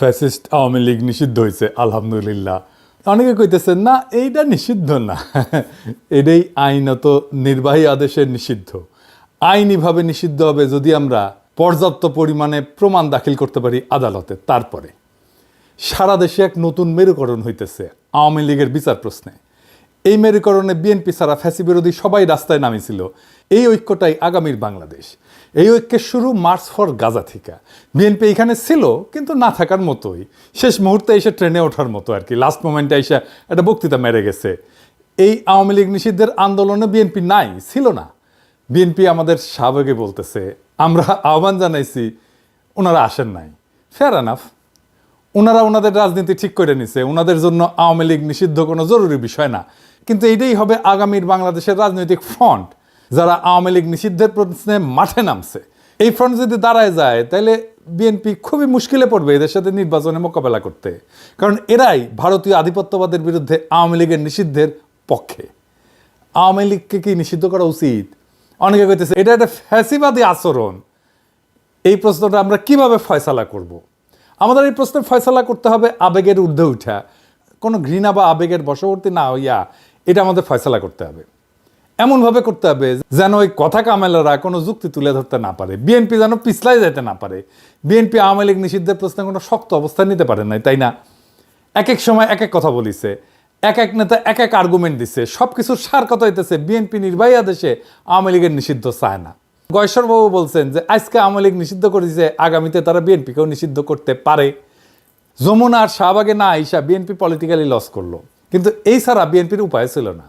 Fascist Awami League নিষিদ্ধ হয়েছে আলহামদুলিল্লাহ। অনেকে কইতেছেন না এইটা নিষিদ্ধ না, এটাই আইনত নির্বাহী আদেশের নিষিদ্ধ। আইনিভাবে নিষিদ্ধ হবে যদি আমরা পর্যাপ্ত পরিমাণে প্রমাণ দাখিল করতে পারি আদালতে। তারপরে সারা দেশে এক নতুন মেরুকরণ হইতেছে আওয়ামী লীগের বিচার প্রশ্নে। এই মেরুকরণে বিএনপি ছাড়া ফ্যাসি বিরোধী সবাই রাস্তায় নামিছিল। এই ঐক্যটাই আগামীর বাংলাদেশ। এই ঐক্যের শুরু মার্চ ফর গাজা থেকে। বিএনপি এখানে ছিল কিন্তু না থাকার মতোই, শেষ মুহূর্তে এসে ট্রেনে ওঠার মতো আর কি, লাস্ট মোমেন্টে এসে একটা বক্তৃতা মেরে গেছে। এই আওয়ামী লীগ নিষিদ্ধের আন্দোলনে বিএনপি নাই, ছিল না। বিএনপি আমাদের সাবেকে বলতেছে আমরা আহ্বান জানাইছি, ওনারা আসেন নাই। ফেয়ার এনাফ, ওনারা ওনাদের রাজনীতি ঠিক করে নিছে, ওনাদের জন্য আওয়ামী লীগ নিষিদ্ধ কোনো জরুরি বিষয় না। কিন্তু এইটাই হবে আগামীর বাংলাদেশের রাজনৈতিক ফ্রন্ট, যারা আওয়ামী লীগ নিষিদ্ধের প্রশ্নে মাঠে নামছে। এই ফ্রন্ট যদি দাঁড়ায় যায় তাহলে বিএনপি খুবই মুশকিলে পড়বে এদের সাথে নির্বাচনে মোকাবেলা করতে, কারণ এরাই ভারতীয় আধিপত্যবাদের বিরুদ্ধে আওয়ামী লীগের নিষিদ্ধের পক্ষে। আওয়ামী লীগকে কি নিষিদ্ধ করা উচিত? অনেকে কইতেছে এটা একটা ফ্যাসিবাদী আচরণ। এই প্রশ্নটা আমরা কিভাবে ফয়সালা করব? আমাদের এই প্রশ্নে ফয়সালা করতে হবে আবেগের ঊর্ধ্বে উঠা, কোনো ঘৃণা বা আবেগের বশবর্তী না হইয়া এটা আমাদের ফয়সালা করতে হবে। এমনভাবে করতে হবে যেন ওই কথা কামেলারা কোনো যুক্তি তুলে ধরতে না পারে, বিএনপি যেন পিছলাই যেতে না পারে। বিএনপি আওয়ামী লীগ নিষিদ্ধের প্রশ্নে কোনো শক্ত অবস্থান নিতে পারে নাই, তাই না? এক এক সময় এক এক কথা বলিছে, এক এক নেতা এক এক আর্গুমেন্ট দিচ্ছে। সব কিছুর সার কথা হইতেছে বিএনপি নির্বাহী আদেশে আওয়ামী লীগের নিষিদ্ধ চায় না। গয়েশ্বরবাবু বলছেন যে আজকে আওয়ামী লীগ নিষিদ্ধ করেছে, আগামীতে তারা বিএনপিকেও নিষিদ্ধ করতে পারে। যমুনা আর শাহবাগে না আইসা বিএনপি পলিটিক্যালি লস করলো, কিন্তু এই ছাড়া বিএনপির উপায় ছিল না।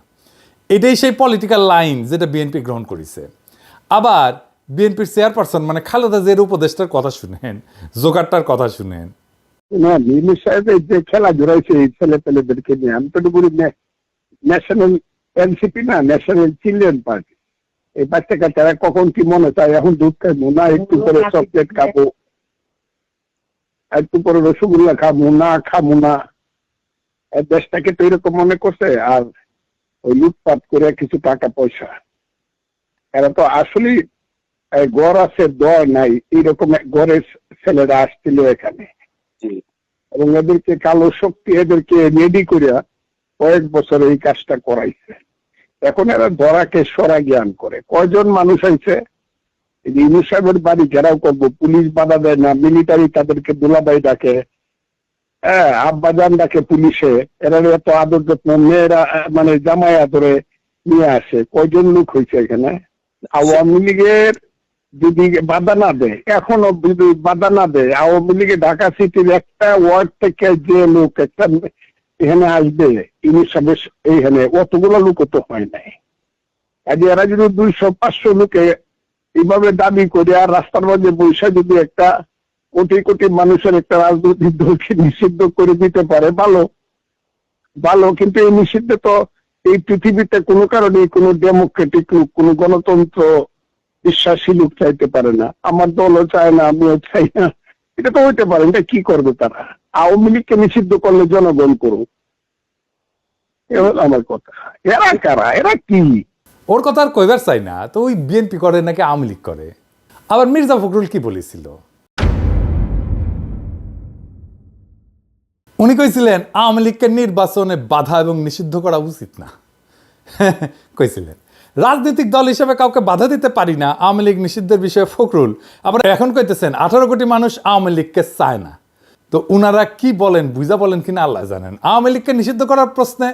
এটাই সেই পলিটিক্যাল লাইন যেটা বিএনপি গ্রহণ করেছে। আবার বিএনপির চেয়ারপারসন মানে খালেদা জিয়ার উপদেষ্টার কথা শুনেন, জোগাড়টার কথা শুনেন। না, মিমি সাহেবের যে খেলা জড়াইছে এই ছেলে পেলেদেরকে নিয়ে, আমি তো বলি ন্যাশনাল এনসিপি না, ন্যাশনাল চিলড্রেন পার্টি। এই বাচ্চা কাচ্চারা কখন কি মনে চায়, এখন দুধ খাবো না, একটু পরে চকলেট খাবো, একটু পরে রসগোল্লা খাবো না, খাবো না। দেশটাকে তো এরকম মনে করছে। আর ওই লুটপাট করে কিছু টাকা পয়সা, এরা তো আসলে গড় আছে দর নাই, এইরকম গড়ের ছেলেরা আসছিল এখানে, এবং এদেরকে কালো শক্তি এদেরকে রেডি করিয়া কয়েক বছর এই কাজটা করাইছে। এখন এরা ধরাকে সরা জ্ঞান করে। কয়জন মানুষ আইছে, ইউনুস সাহেবের বাড়ি ঘেরাও করবো, পুলিশ বাধা দেয় না, মিলিটারি তাদেরকে দুলাভাই ডাকে, হ্যাঁ আব্বাজান ডাকে পুলিশে, এরা এত আদর যত্ন, মেয়েরা মানে জামাই আদরে নিয়ে আসে। কয়জন লোক হয়েছে এখানে? আওয়ামী লীগের যদি বাধা না দেয়, এখনো যদি বাধা না দেয়, আওয়ামী লীগের ঢাকা সিটির একটা ওয়ার্ড থেকে যে লোক একটা এখানে আসবে ইউনুস সাহেবের এইখানে, অতগুলো লোক তো হয় নাই। কাজে এরা যদি 200-500 লোকে এইভাবে দাবি করে আর রাস্তার মধ্যে বৈশা যদি একটা কোটি কোটি মানুষের একটা রাজনৈতিক দলকে নিষিদ্ধ করে দিতে পারে, ভালো ভালো। কিন্তু এই নিষিদ্ধ তো এই পৃথিবীতে কোনো কারণে কোনো ডেমোক্রেটিক লোক, কোনো গণতন্ত্র বিশ্বাসী লোক চাইতে পারে না। আমার দলও চায় না, আমিও চাই না। এটা তো হইতে পারে। এটা কি করবে তারা? আওয়ামী লীগকে নিষিদ্ধ করলে জনগণ করুক, এ হলো আমার কথা। এরা কারা? এরা কি? ওর কথা আর কইবার চাই না। তো ওই বিএনপি করে নাকি আওয়ামী লীগ করে? আবার মির্জা ফখরুল কি বলেছিল? উনি কইছিলেন আওয়ামী লীগকে নির্বাচনে বাধা এবং নিষিদ্ধ করা উচিত না। কইছিলেন রাজনৈতিক দল হিসেবে কাউকে বাধা দিতে পারি না আওয়ামী লীগ নিষিদ্ধের বিষয়ে ফখরুল। আবার এখন কইতেছেন 18 কোটি মানুষ আওয়ামী লীগকে চায় না। তো উনারা কি বলেন, বুঝা বলেন কিনা আল্লাহ জানেন। আওয়ামী লীগকে নিষিদ্ধ করার প্রশ্নে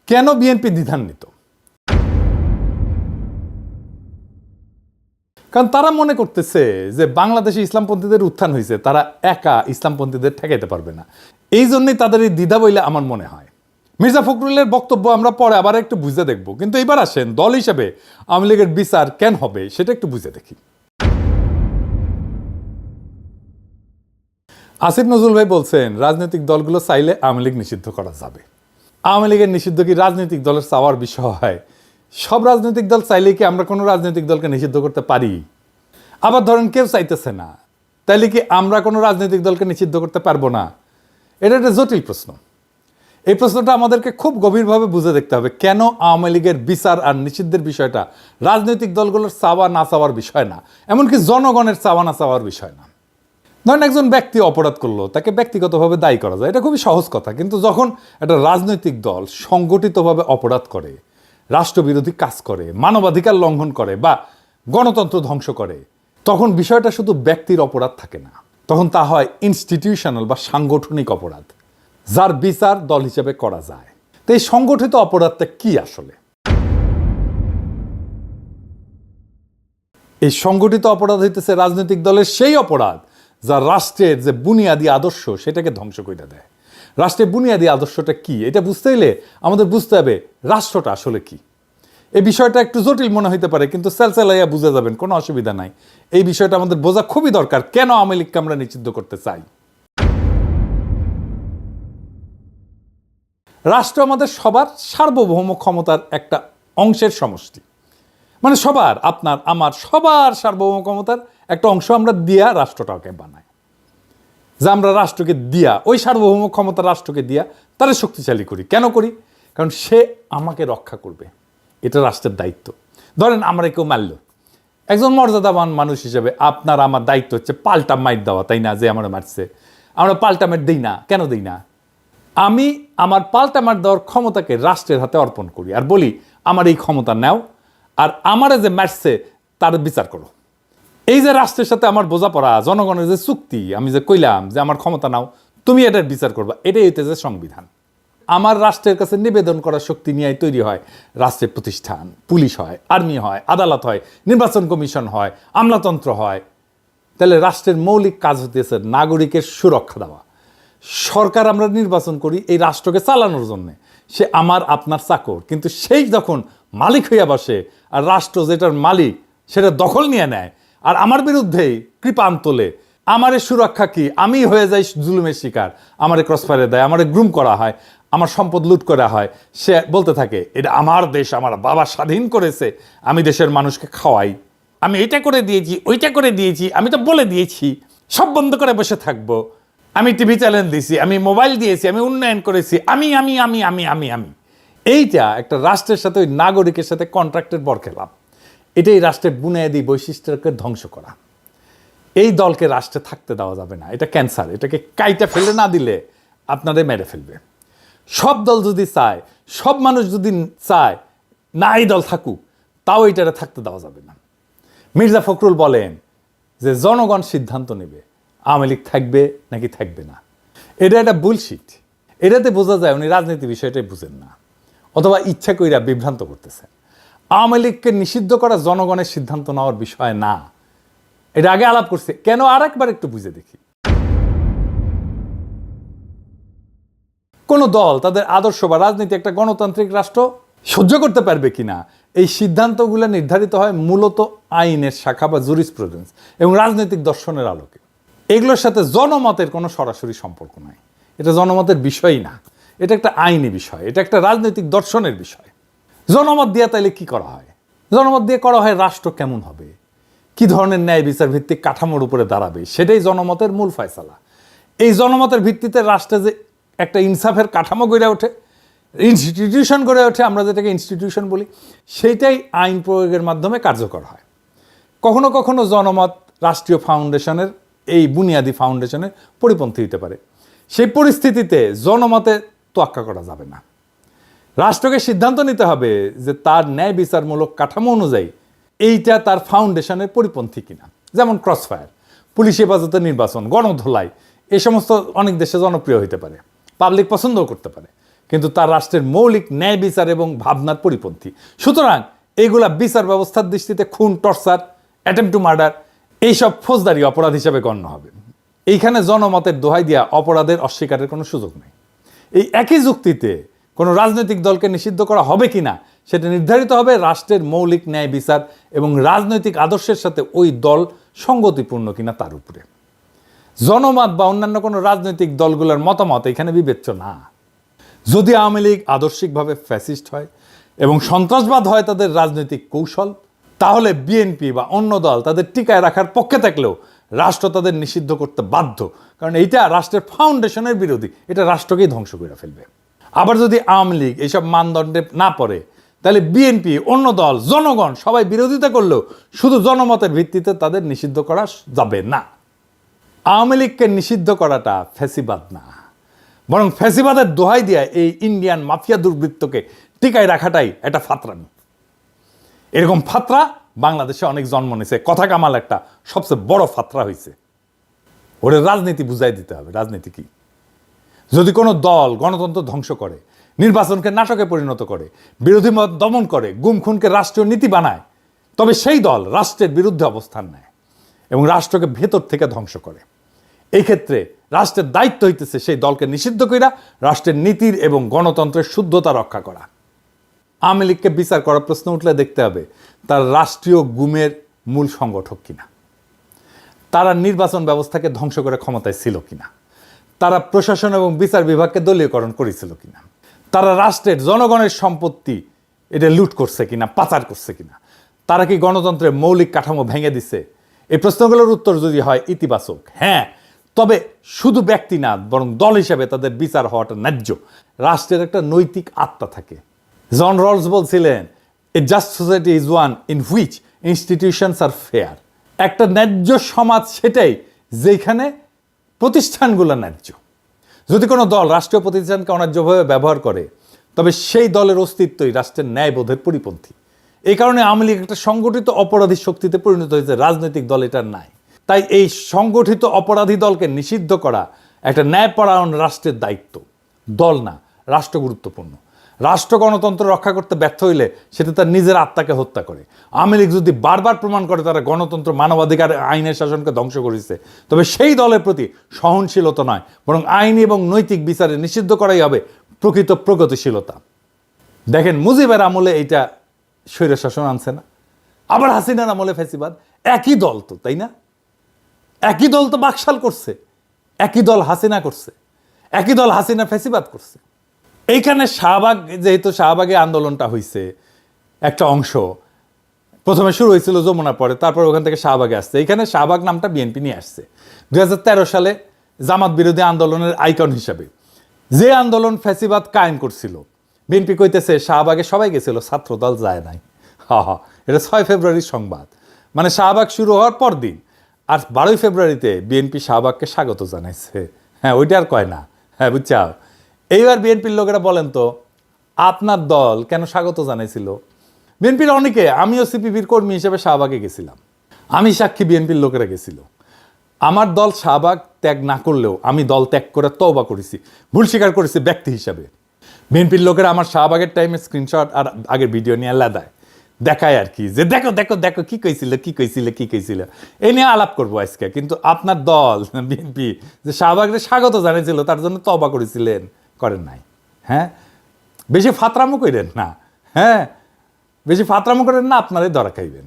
কেন বিএনপি দ্বিধান্বিত? কারণ তারা মনে করতেছে যে বাংলাদেশে ইসলামপন্থীদের উত্থান হয়েছে, তারা একা ইসলামপন্থীদের ঠেকাইতে পারবে না। এই জন্যই তাদের এই দ্বিধা বইলে আমার মনে হয়। মির্জা ফখরুলের বক্তব্য আমরা পরে আবার একটু বুঝে দেখব, কিন্তু এবার আসেন দল হিসেবে আওয়ামী লীগের বিচার কেন হবে সেটা একটু বুঝে দেখি। আসিফ নজরুল ভাই বলছেন রাজনৈতিক দলগুলো চাইলে আওয়ামী লীগ নিষিদ্ধ করা যাবে। আওয়ামী লীগের নিষিদ্ধ কি রাজনৈতিক দলের চাওয়ার বিষয়? সব রাজনৈতিক দল চাইলে কি আমরা কোনো রাজনৈতিক দলকে নিষিদ্ধ করতে পারি? আবার ধরেন কেউ চাইতেছে না, তাইলে কি আমরা কোনো রাজনৈতিক দলকে নিষিদ্ধ করতে পারবো না? এটা একটা জটিল প্রশ্ন। এই প্রশ্নটা আমাদেরকে খুব গভীরভাবে বুঝে দেখতে হবে। কেন আওয়ামী লীগের বিচার আর নিষিদ্ধের বিষয়টা রাজনৈতিক দলগুলোর চাওয়া না চাওয়ার বিষয় না, এমনকি জনগণের চাওয়া না চাওয়ার বিষয় না। ধরেন একজন ব্যক্তি অপরাধ করলো, তাকে ব্যক্তিগতভাবে দায়ী করা যায়, এটা খুবই সহজ কথা। কিন্তু যখন একটা রাজনৈতিক দল সংগঠিতভাবে অপরাধ করে, রাষ্ট্রবিরোধী কাজ করে, মানবাধিকার লঙ্ঘন করে বা গণতন্ত্র ধ্বংস করে, তখন বিষয়টা শুধু ব্যক্তির অপরাধ থাকে না, তখন তা হয় ইনস্টিটিউশনাল বা সাংগঠনিক অপরাধ, যার বিচার দল হিসেবে করা যায়। তো এই সংগঠিত অপরাধটা কি আসলে? এই সংগঠিত অপরাধ হইতেছে রাজনৈতিক দলের সেই অপরাধ যা রাষ্ট্রের যে বুনিয়াদী আদর্শ সেটাকে ধ্বংস করে দেয়। রাষ্ট্রের বুনিয়াদী আদর্শটা কি, এটা বুঝতে হলে আমাদের বুঝতে হবে রাষ্ট্রটা আসলে কি। এই বিষয়টা একটু জটিল মনে হইতে পারে, কিন্তু সেলসেলাইয়া বুঝে যাবেন, কোনো অসুবিধা নাই। এই বিষয়টা আমাদের বোঝা খুবই দরকার, কেন আওয়ামী লীগকে আমরা নিষিদ্ধ করতে চাই। রাষ্ট্র আমাদের সবার সার্বভৌম ক্ষমতার একটা অংশের সমষ্টি, মানে সবার, আপনার আমার সবার সার্বভৌম ক্ষমতার একটা অংশ আমরা দিয়া রাষ্ট্রটাকে বানাই। যে আমরা রাষ্ট্রকে দিয়া, ওই সার্বভৌম ক্ষমতা রাষ্ট্রকে দিয়া তারা শক্তিশালী করি। কেন করি? কারণ সে আমাকে রক্ষা করবে, এটা রাষ্ট্রের দায়িত্ব। ধরেন আমরা কেউ মারল, একজন মর্যাদাবান মানুষ হিসেবে আপনার আমার দায়িত্ব হচ্ছে পাল্টা মাইট দেওয়া, তাই না? যে আমরা মারছে, আমরা পাল্টা মাইট দিই না। কেন দিই না? আমি আমার পাল্টা মার দেওয়ার ক্ষমতাকে রাষ্ট্রের হাতে অর্পণ করি আর বলি আমার এই ক্ষমতা নাও, আর আমারে যে মারছে তার বিচার করো। এই যে রাষ্ট্রের সাথে আমার বোঝাপড়া, জনগণের যে চুক্তি, আমি যে কইলাম যে আমার ক্ষমতা নাও, তুমি এটার বিচার করবা, এটাই হইতেছে সংবিধান। আমার রাষ্ট্রের কাছে নিবেদন করার শক্তি নিয়ে তৈরি হয় রাষ্ট্রের প্রতিষ্ঠান, পুলিশ হয়, আর্মি হয়, আদালত হয়, নির্বাচন কমিশন হয়, আমলাতন্ত্র হয়। তাহলে রাষ্ট্রের মৌলিক কাজ হতেছে নাগরিকের সুরক্ষা দেওয়া। সরকার আমরা নির্বাচন করি এই রাষ্ট্রকে চালানোর জন্য, সে আমার আপনার চাকর, কিন্তু সেই যখন মালিক হইয়া বসে আর রাষ্ট্র যেটার মালিক সেটা দখল নিয়ে নেয় আর আমার বিরুদ্ধেই কৃপান তোলে, আমারে সুরক্ষা কি? আমি হয়ে যাই জুলুমের শিকার, আমারে ক্রসফায়ারে দেয়, আমারে গ্রুম করা হয়, আমার সম্পদ লুট করা হয়। সে বলতে থাকে এটা আমার দেশ, আমার বাবা স্বাধীন করেছে, আমি দেশের মানুষকে খাওয়াই, আমি এটা করে দিয়েছি, ওইটা করে দিয়েছি, আমি তো বলে দিয়েছি, সব বন্ধ করে বসে থাকবো, আমি টিভি চ্যানেল দিয়েছি, আমি মোবাইল দিয়েছি, আমি উন্নয়ন করেছি, আমি আমি আমি আমি আমি আমি এইটা একটা রাষ্ট্রের সাথে, ওই নাগরিকের সাথে কন্ট্রাক্টের বরখেলাপ। এটাই রাষ্ট্রের বুনিয়াদী বৈশিষ্ট্যকে ধ্বংস করা। এই দলকে রাষ্ট্রে থাকতে দেওয়া যাবে না, এটা ক্যান্সার। এটাকে কাইটা ফেলে না দিলে আপনাদের মেরে ফেলবে। সব দল যদি চায়, সব মানুষ যদি চায় না এই দল থাকুক, তাও এইটারে থাকতে দেওয়া যাবে না। মির্জা ফখরুল বলেন যে জনগণ সিদ্ধান্ত নেবে আওয়ামী লীগ থাকবে নাকি থাকবে না। এটা একটা বুলশিট। এটাতে বোঝা যায় উনি রাজনীতি বিষয়টাই বুঝেন না, অথবা ইচ্ছা কইরা বিভ্রান্ত করতেছেন। আওয়ামী লীগকে নিষিদ্ধ করা জনগণের সিদ্ধান্ত নেওয়ার বিষয় না, এটা আগে আলাপ করছে কেন, আর একবার একটু বুঝে দেখি। কোন দল তাদের আদর্শ বা রাজনীতি একটা গণতান্ত্রিক রাষ্ট্র সহ্য করতে পারবে কিনা, এই সিদ্ধান্তগুলো নির্ধারিত হয় মূলত আইনের শাখা বা জুরিসপ্রুডেন্স এবং রাজনৈতিক দর্শনের আলোকে। এগুলোর সাথে জনমতের কোনো সরাসরি সম্পর্ক নাই, এটা জনমতের বিষয়ই না, এটা একটা আইনি বিষয়, এটা একটা রাজনৈতিক দর্শনের বিষয়। জনমত দিয়ে তাইলে কি করা হয়? জনমত দিয়ে করা হয় রাষ্ট্র কেমন হবে, কি ধরনের ন্যায় বিচার ভিত্তিক কাঠামোর উপরে দাঁড়াবে, সেটাই জনমতের মূল ফয়সালা। এই জনমতের ভিত্তিতে রাষ্ট্রে যে একটা ইনসাফের কাঠামো গড়ে ওঠে, ইনস্টিটিউশন গড়ে ওঠে, আমরা যেটাকে ইনস্টিটিউশন বলি, সেইটাই আইন প্রয়োগের মাধ্যমে কার্যকর হয়। কখনো কখনো জনমত রাষ্ট্রীয় ফাউন্ডেশনের, এই বুনিয়াদী ফাউন্ডেশনের পরিপন্থী হতে পারে। সেই পরিস্থিতিতে জনমতে তোয়াক্কা করা যাবে না। রাষ্ট্রকে সিদ্ধান্ত নিতে হবে যে তার ন্যায় বিচারমূলক কাঠামো অনুযায়ী এইটা তার ফাউন্ডেশনের পরিপন্থী কিনা। যেমন ক্রসফায়ার, পুলিশ হেফাজতে নির্বাচন, গণধোলাই, এই সমস্ত অনেক দেশে জনপ্রিয় হতে পারে, পাবলিক পছন্দও করতে পারে, কিন্তু তার রাষ্ট্রের মৌলিক ন্যায় বিচার এবং ভাবনার পরিপন্থী। সুতরাং এইগুলা বিচার ব্যবস্থার দৃষ্টিতে খুন, টর্চার, অ্যাটেম্প টু মার্ডার, এইসব ফৌজদারি অপরাধ হিসেবে গণ্য হবে। এইখানে জনমতের দোহাই দিয়া অপরাধের অস্বীকারের কোনো সুযোগ নেই। এই একই যুক্তিতে কোনো রাজনৈতিক দলকে নিষিদ্ধ করা হবে কিনা সেটা নির্ধারিত হবে রাষ্ট্রের মৌলিক ন্যায় বিচার এবং রাজনৈতিক আদর্শের সাথে ওই দল সঙ্গতিপূর্ণ কিনা তার উপরে। জনমত বা অন্যান্য কোনো রাজনৈতিক দলগুলোর মতামত এখানে বিবেচ্য না। যদি আওয়ামী লীগ আদর্শিকভাবে ফ্যাসিস্ট হয় এবং সন্ত্রাসবাদ হয় তাদের রাজনৈতিক কৌশল, তাহলে বিএনপি বা অন্য দল তাদের টিকায় রাখার পক্ষে থাকলেও রাষ্ট্র তাদের নিষিদ্ধ করতে বাধ্য, কারণ এইটা রাষ্ট্রের ফাউন্ডেশনের বিরোধী, এটা রাষ্ট্রকেই ধ্বংস করে ফেলবে। আবার যদি আওয়ামী লীগ এইসব মানদণ্ডে না পড়ে, তাহলে বিএনপি, অন্য দল, জনগণ সবাই বিরোধিতা করলেও শুধু জনমতের ভিত্তিতে তাদের নিষিদ্ধ করা যাবে না। আওয়ামী লীগকে নিষিদ্ধ করাটা ফ্যাসিবাদ না, বরং ফ্যাসিবাদের দোহাই দিয়ে এই ইন্ডিয়ান মাফিয়া দুর্বৃত্তকে টিকায় রাখাটাই একটা ফাতরামি। এরকম ফাতরা বাংলাদেশে অনেক জন্ম নিয়েছে, কথা কামাল একটা সবচেয়ে বড় ফাতরা হয়েছে। ওরে রাজনীতি বুঝাই দিতে হবে। রাজনীতি কি? যদি কোনো দল গণতন্ত্র ধ্বংস করে, নির্বাচনকে নাটকে পরিণত করে, বিরোধী মত দমন করে, গুম খুনকে রাষ্ট্রীয় নীতি বানায়, তবে সেই দল রাষ্ট্রের বিরুদ্ধে অবস্থান নেয় এবং রাষ্ট্রকে ভেতর থেকে ধ্বংস করে। এই ক্ষেত্রে রাষ্ট্রের দায়িত্ব হইতেছে সেই দলকে নিষিদ্ধ কইরা রাষ্ট্রের নীতির এবং গণতন্ত্রের শুদ্ধতা রক্ষা করা। আওয়ামী লীগকে বিচার করার প্রশ্ন উঠলে দেখতে হবে তার রাষ্ট্রীয় গুমের মূল সংগঠক কিনা, তারা নির্বাচন ব্যবস্থাকে ধ্বংস করে ক্ষমতায় ছিল কিনা, তারা প্রশাসন এবং বিচার বিভাগকে দলীয়করণ করেছিল কিনা, তারা রাষ্ট্রের জনগণের সম্পত্তি এটা লুট করছে কিনা, পাচার করছে কিনা, তারা কি গণতন্ত্রের মৌলিক কাঠামো ভেঙে দিছে। এই প্রশ্নগুলোর উত্তর যদি হয় ইতিবাচক, হ্যাঁ, তবে শুধু ব্যক্তি না বরং দল হিসেবে তাদের বিচার হওয়াটা ন্যায্য। রাষ্ট্রের একটা নৈতিক আত্মা থাকে। জন রলস বলছিলেন, a just society is one in which institutions are fair. একটা ন্যায্য সমাজ সেটাই যেখানে প্রতিষ্ঠানগুলো ন্যায্য। যদি কোনো দল রাষ্ট্রীয় প্রতিষ্ঠানকে অন্যায্যভাবে ব্যবহার করে তবে সেই দলের অস্তিত্বই রাষ্ট্রের ন্যায়বোধের পরিপন্থী। এই কারণে আওয়ামী লীগ একটা সংগঠিত অপরাধী শক্তিতে পরিণত হয়েছে, রাজনৈতিক দল এটা নাই। তাই এই সংগঠিত অপরাধী দলকে নিষিদ্ধ করা একটা ন্যায়পরায়ণ রাষ্ট্রের দায়িত্ব, দল না। রাষ্ট্র গুরুত্বপূর্ণ। রাষ্ট্র গণতন্ত্র রক্ষা করতে ব্যর্থ হইলে সেটা তার নিজের আত্মাকে হত্যা করে। আওয়ামী লীগ যদি বারবার প্রমাণ করে তারা গণতন্ত্র, মানবাধিকার, আইনের শাসনকে ধ্বংস করেছে, তবে সেই দলের প্রতি সহনশীলতা নয় বরং আইনি এবং নৈতিক বিচারে নিষিদ্ধ করাই হবে প্রকৃত প্রগতিশীলতা। দেখেন, মুজিবের আমলে এইটা স্বৈর শাসন আনছে না, আবার হাসিনার আমলে ফ্যাসিবাদ। একই দল তো, তাই না? একই দল তো বাকশাল করছে, একই দল হাসিনা করছে, একই দল হাসিনা ফ্যাসিবাদ করছে। এইখানে শাহবাগ, যেহেতু শাহবাগে আন্দোলনটা হয়েছে একটা অংশ, প্রথমে শুরু হয়েছিল যমুনার পরে, তারপর ওখান থেকে শাহবাগে আসছে। এইখানে শাহবাগ নামটা বিএনপি নিয়ে আসছে 2013 সালে জামাত বিরোধী আন্দোলনের আইকন হিসাবে। যে আন্দোলন ফ্যাসিবাদ কায়েম করছিল, বিএনপি কইতেছে শাহবাগে সবাই গেছিল, ছাত্রদল যায় নাই। এটা 6 ফেব্রুয়ারির সংবাদ, মানে শাহবাগ শুরু হওয়ার পর দিন। আর 12 ফেব্রুয়ারিতে বিএনপি শাহবাগকে স্বাগত জানাইছে। হ্যাঁ, ওইটা আর কয় না। হ্যাঁ, বুঝছাও। এইবার বিএনপির লোকেরা বলেন তো, আপনার দল কেন স্বাগত জানাইছিল? বিএনপির অনেকে, আমিও সিপিবির কর্মী হিসেবে শাহবাগে গেছিলাম, আমি সাক্ষী, বিএনপির লোকেরা গেছিল। আমার দল শাহবাগ ত্যাগ না করলেও আমি দল ত্যাগ করে তওবা করেছি, ভুল স্বীকার করেছি ব্যক্তি হিসাবে। বিএনপির লোকেরা আমার শাহবাগের টাইমে স্ক্রিনশট আর আগের ভিডিও নিয়ে দেয়, দেখায় আর কি, যে দেখো দেখো দেখো কি কইছিল কি কইছিল কি কইছিল। এই নিয়ে আলাপ করবো আজকে। কিন্তু আপনার দল বিএনপি যে শাহবাগের স্বাগত জানিয়েছিল তার জন্য তওবা করেছিলেন, করেন নাই। হ্যাঁ, বেশি ফাতরামো করেন না। হ্যাঁ, বেশি ফাতরামো করেন না, আপনারাই ধরা খাইবেন।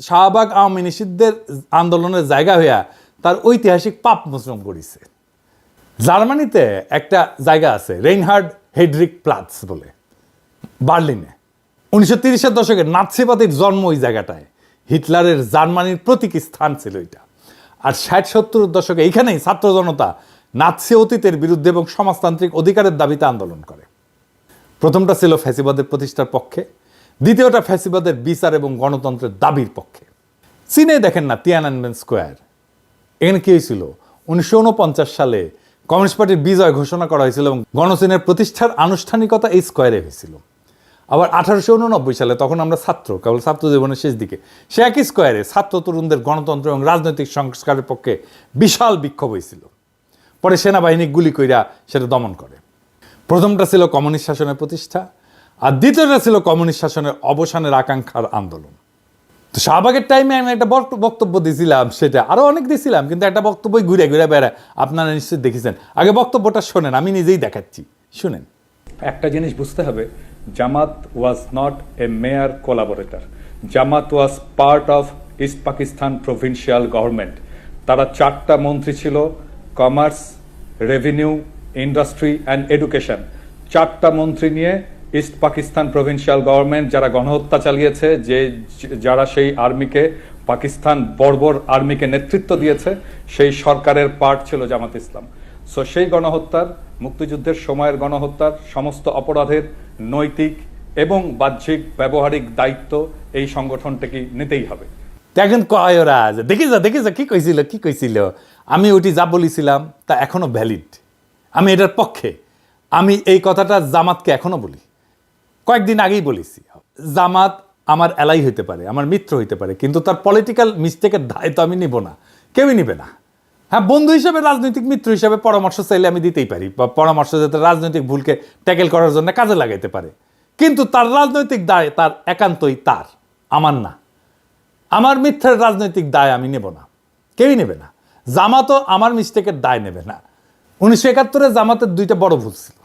শাহবাগ আওয়ামী নিষিদ্ধের আন্দোলনের জায়গা হইয়া তার ঐতিহাসিক পাপ মোচন করেছে। জার্মানিতে একটা জায়গা আছে রেইনহার্ড হেডরিক প্লাটস বলে, বার্লিনে। 1930-এর দশকে নাৎসিবাদীর জন্ম ওই জায়গাটায়। হিটলারের জার্মানির প্রতীকী স্থান ছিল এটা। আর 60-70-এর দশকে এইখানেই ছাত্র জনতা নাৎসি অতীতের বিরুদ্ধে এবং সমাজতান্ত্রিক অধিকারের দাবিতে আন্দোলন করে। প্রথমটা ছিল ফ্যাসিবাদের প্রতিষ্ঠার পক্ষে, দ্বিতীয়টা ফ্যাসিবাদের বিচার এবং গণতন্ত্রের দাবির পক্ষে। চীনে দেখেন না তিয়ানানমেন স্কোয়ার, এখানে কি হয়েছিল? 1949 সালে কমিউনিস্ট পার্টির বিজয় ঘোষণা করা হয়েছিল এবং গণচীনের প্রতিষ্ঠার আনুষ্ঠানিকতা এই স্কোয়ারে হয়েছিল। আবার 1889 সালে, তখন আমরা ছাত্র, কেবল ছাত্র জীবনের শেষ দিকে, সে একই স্কোয়ারে ছাত্র তরুণদের গণতন্ত্র এবং রাজনৈতিক সংস্কারের পক্ষে বিশাল বিক্ষোভ হয়েছিল। পরে সেনাবাহিনী গুলি কইরা সেটা দমন করে। প্রথমটা ছিল কমিউনিস্ট শাসনের প্রতিষ্ঠা, আর দ্বিতীয়টা ছিল কমিউনিস্ট শাসনের অবসানের আকাঙ্ক্ষার আন্দোলন। তো শাহবাগের টাইমে আমি একটা বক্তব্য দিয়েছিলাম, সেটা আরও অনেক দিয়েছিলাম, কিন্তু একটা বক্তব্যই ঘুরে ঘুরে বেড়ায়, আপনারা নিশ্চয়ই দেখেছেন। আগে বক্তব্যটা শোনেন, আমি নিজেই দেখাচ্ছি, শুনেন। একটা জিনিস বুঝতে হবে, Jamaat was not a mere collaborator. Jamaat was part of East Pakistan provincial government. তারা 4টা মন্ত্রী ছিল, commerce, revenue, industry and education. 4টা মন্ত্রী নিয়ে ইস্ট পাকিস্তান প্রভিন্সিয়াল গভর্নমেন্ট যারা গণহত্যা চালিয়েছে, যারা সেই আর্মিকে, পাকিস্তান বর্বর আর্মিকে নেতৃত্ব দিয়েছে, সেই সরকারের পার্ট ছিল জামাত ইসলাম। সো সেই গণহত্যার, মুক্তিযুদ্ধের সময়ের গণহত্যার সমস্ত অপরাধের নৈতিক এবং বাহ্যিক ব্যবহারিক দায়িত্ব এই সংগঠনটাকে নিতেই হবে। তো এখন কয় ওরা যে দেখি যা কি কইছিল আমি ওটি যা বলেছিলাম তা এখনো ভ্যালিড, আমি এটার পক্ষে। আমি এই কথাটা জামাতকে এখনো বলি, কয়েকদিন আগেই বলেছি। জামাত আমার এলাই হইতে পারে, আমার মিত্র হইতে পারে, কিন্তু তার পলিটিক্যাল মিস্টেকের দায় তো আমি নিব না, কেউই নিবে না। হ্যাঁ, বন্ধু হিসেবে, রাজনৈতিক মিত্র হিসেবে পরামর্শ চাইলে আমি দিতেই পারি, বা পরামর্শ যাতে রাজনৈতিক ভুলকে ট্যাকেল করার জন্য কাজে লাগাইতে পারে, কিন্তু তার রাজনৈতিক দায় তার একান্তই তার, আমার না। আমার মিথ্যার রাজনৈতিক দায় আমি নেব না, কেউই নেবে না। জামাতও আমার মিস্টেকের দায় নেবে না। 1971-এ জামাতের দুইটা বড় ভুল ছিল।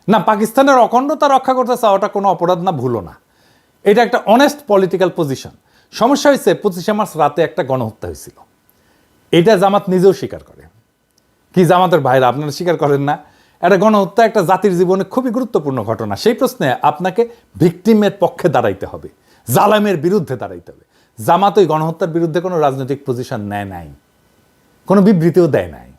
না, পাকিস্তানের অখণ্ডতা রক্ষা করতে চাওয়াটা কোনো অপরাধ না, ভুলও না, এটা একটা অনেস্ট পলিটিক্যাল পজিশন। সমস্যা হয়েছে 25শে মার্চ রাতে একটা গণহত্যা হয়েছিল, এটা জামাত নিজেও স্বীকার করে। কি জামাতের ভাইরা, আপনারা স্বীকার করেন না? একটা গণহত্যা একটা জাতির জীবনে খুবই গুরুত্বপূর্ণ ঘটনা। সেই প্রশ্নে আপনাকে ভিকটিমের পক্ষে দাঁড়াইতে হবে, জালেমের বিরুদ্ধে দাঁড়াইতে হবে। জামাত ওই গণহত্যার বিরুদ্ধে কোনো রাজনৈতিক পজিশন নেয় নাই, কোনো বিবৃতিও দেয় নাই।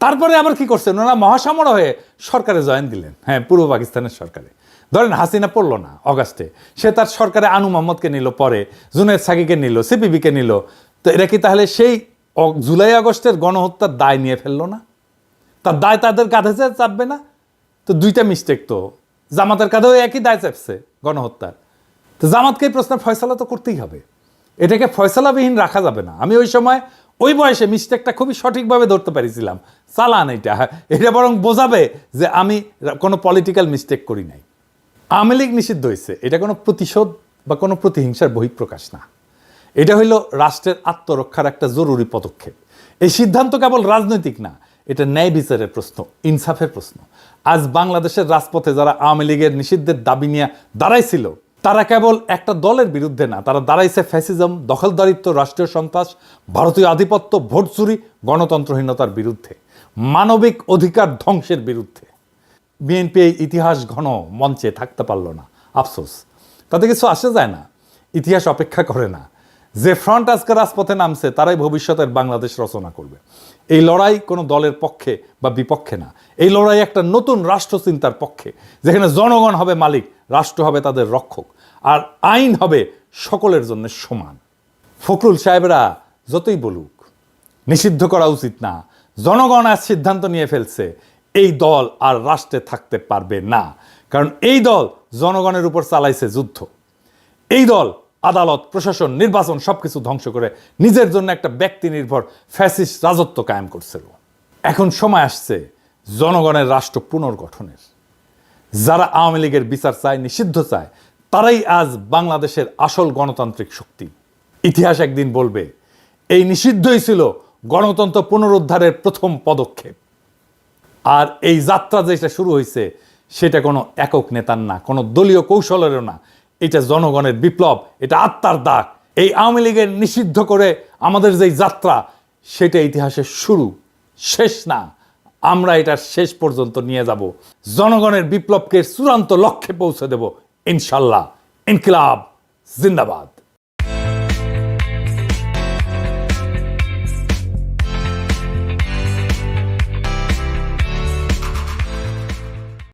তারপরে আবার কি করছেন, ওনারা মহাসামর হয়ে সরকারে জয়েন দিলেন। হ্যাঁ, পূর্ব পাকিস্তানের সরকারে। ধরেন হাসিনা পড়লো না অগাস্টে, সে তার সরকারে আনু মোহাম্মদকে নিল, পরে জুনায়েদ সাকিকে নিল, সিপিবিকে নিল। তো এরা কি তাহলে সেই জুলাই আগস্টের গণহত্যার দায় নিয়ে ফেললো না? তার দায় তাদের কাঁধে চাপবে না? তো দুইটা মিস্টেক তো, জামাতের কাঁধেও একই দায় চাপছে গণহত্যার। তো জামাতকে এই প্রশ্নের ফয়সালা তো করতেই হবে, এটাকে ফয়সালাবিহীন রাখা যাবে না। আমি ওই সময় ওই বয়সে মিস্টেকটা খুবই সঠিকভাবে ধরতে পারিছিলাম। চালান এটা বরং বোঝাবে যে আমি কোনো পলিটিক্যাল মিস্টেক করি নাই। আওয়ামী লীগ নিষিদ্ধ হয়েছে, এটা কোনো প্রতিশোধ বা কোনো প্রতিহিংসার বহিঃপ্রকাশ না, এটা হইল রাষ্ট্রের আত্মরক্ষার একটা জরুরি পদক্ষেপ। এই সিদ্ধান্ত কেবল রাজনৈতিক না, এটা ন্যায় বিচারের প্রশ্ন, ইনসাফের প্রশ্ন। আজ বাংলাদেশের রাজপথে যারা আওয়ামী লীগের নিষিদ্ধের দাবি নিয়ে দাঁড়াইছিল, তারা কেবল একটা দলের বিরুদ্ধে না, তারা দাঁড়াইছে ফ্যাসিজম, দখলদারিত্ব, রাষ্ট্রীয় সন্ত্রাস, ভারতীয় আধিপত্য, ভোট চুরি, গণতন্ত্রহীনতার বিরুদ্ধে, মানবিক অধিকার ধ্বংসের বিরুদ্ধে। বিএনপি এই ইতিহাস ঘন মঞ্চে থাকতে পারল না, আফসোস। তাতে কিছু আসে যায় না, ইতিহাস অপেক্ষা করে না। যে ফ্রন্ট আজকে রাজপথে নামছে তারাই ভবিষ্যতের বাংলাদেশ রচনা করবে। এই লড়াই কোনো দলের পক্ষে বা বিপক্ষে না, এই লড়াই একটা নতুন রাষ্ট্রচিন্তার পক্ষে, যেখানে জনগণ হবে মালিক, রাষ্ট্র হবে তাদের রক্ষক, আর আইন হবে সকলের জন্য সমান। ফখরুল সাহেবরা যতই বলুক নিষিদ্ধ করা উচিত না, জনগণ আজ সিদ্ধান্ত নিয়ে ফেলছে, এই দল আর রাষ্ট্রে থাকতে পারবে না। কারণ এই দল জনগণের উপর চালাইছে যুদ্ধ। এই দল আদালত, প্রশাসন, নির্বাচন সবকিছু ধ্বংস করে নিজের জন্য একটা ব্যক্তি নির্ভর ফ্যাসিস্ট রাজত্ব কায়েম করছিল। এখন সময় আসছে জনগণের রাষ্ট্র পুনর্গঠনের। যারা আওয়ামী লীগের বিচার চায়, নিষিদ্ধ চায়, তারাই আজ বাংলাদেশের আসল গণতান্ত্রিক শক্তি। ইতিহাস একদিন বলবে এই নিষিদ্ধই ছিল গণতন্ত্র পুনরুদ্ধারের প্রথম পদক্ষেপ। আর এই যাত্রা যেটা শুরু হয়েছে সেটা কোনো একক নেতার না, কোনো দলীয় কৌশলেরও না, এটা জনগণের বিপ্লব, এটা আত্মার দাগ। এই আওয়ামী লীগের নিষিদ্ধ করে আমাদের যেই যাত্রা, সেটা ইতিহাসের শুরু, শেষ না। আমরা এটার শেষ পর্যন্ত নিয়ে যাব, জনগণের বিপ্লবকে চূড়ান্ত লক্ষ্যে পৌঁছে দেব ইনশাল্লাহ। ইনকিলাব জিন্দাবাদ।